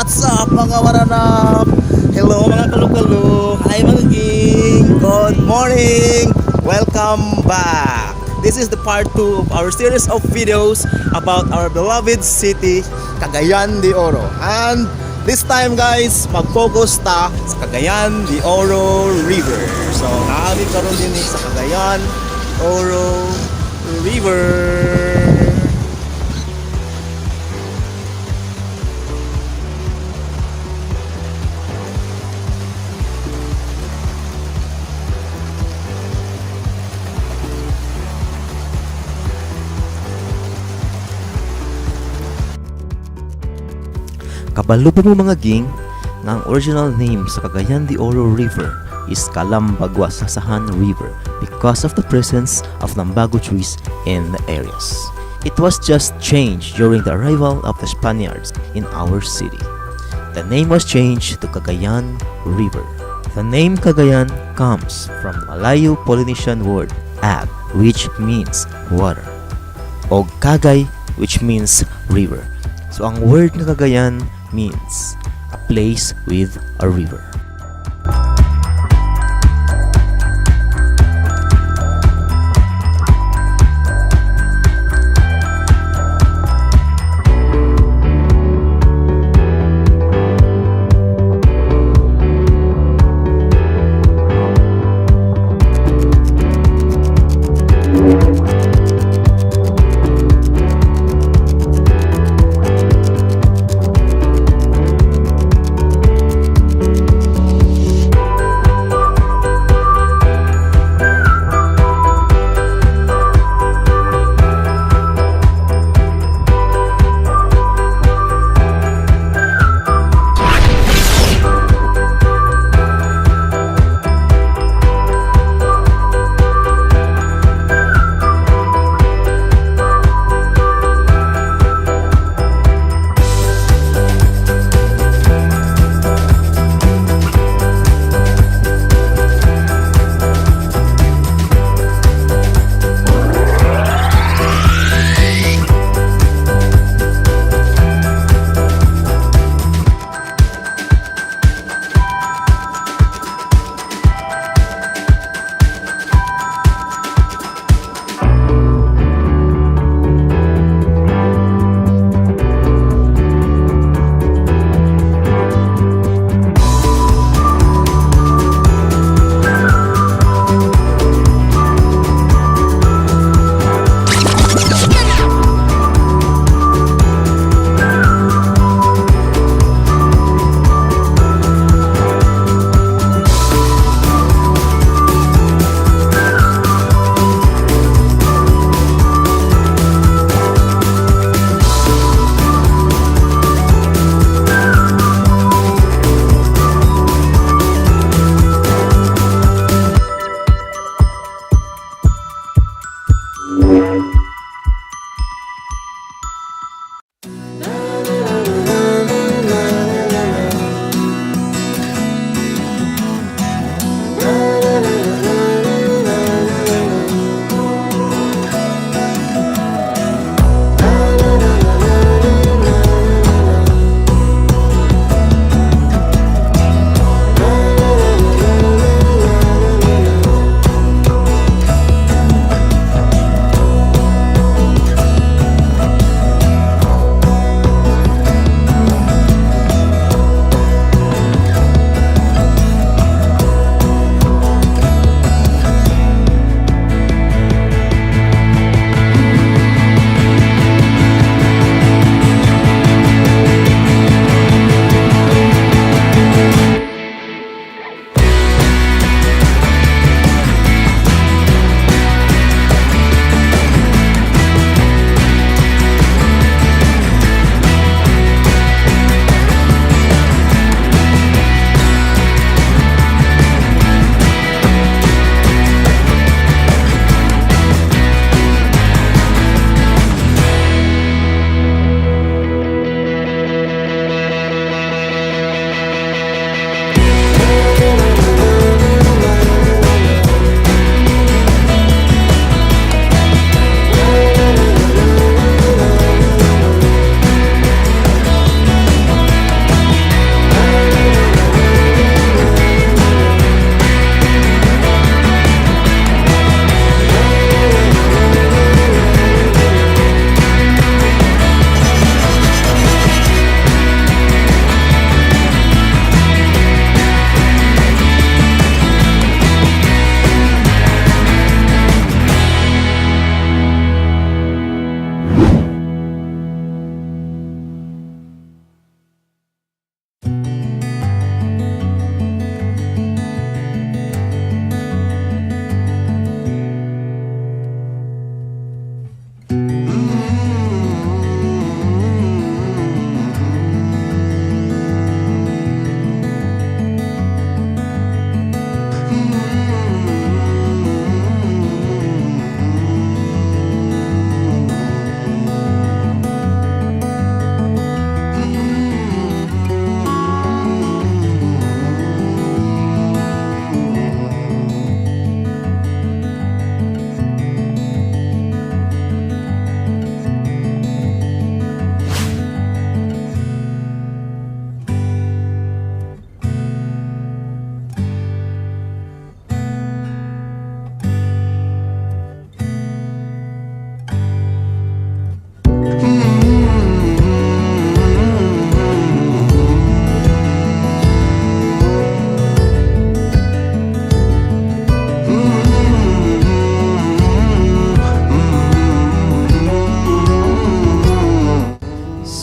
What's up mga waranap? Hello mga kalukalo. Hi mga Ging. Good morning. Welcome back. This is the part 2 of our series of videos about our beloved city, Cagayan de Oro. And this time guys, mag-focus ta sa Cagayan de Oro River. So naami karon din sa Cagayan Oro River. Kabalo pa mo mga Ging na ang original name sa Cagayan de Oro River is Calambagwasasahan River because of the presence of nambago trees in the areas. It was just changed during the arrival of the Spaniards in our city. The name was changed to Cagayan River. The name Cagayan comes from Malayo-Polynesian word ag, which means water, o Cagay, which means river. So ang word na Cagayan means a place with a river.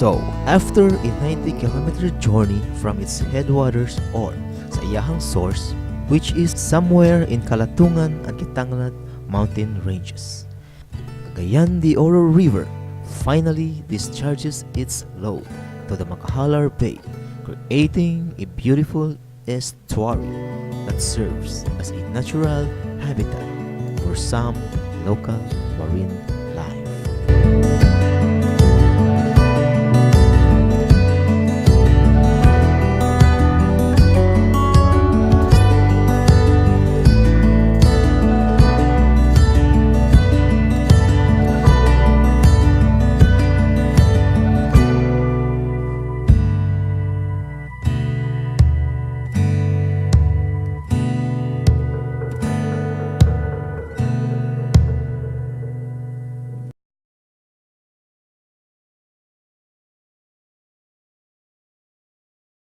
So, after a 90-kilometer journey from its headwaters or sa iyahang source, which is somewhere in Kalatungan and Kitanglad mountain ranges, Cagayan de Oro River finally discharges its load to the Makahalar Bay, creating a beautiful estuary that serves as a natural habitat for some local marine life.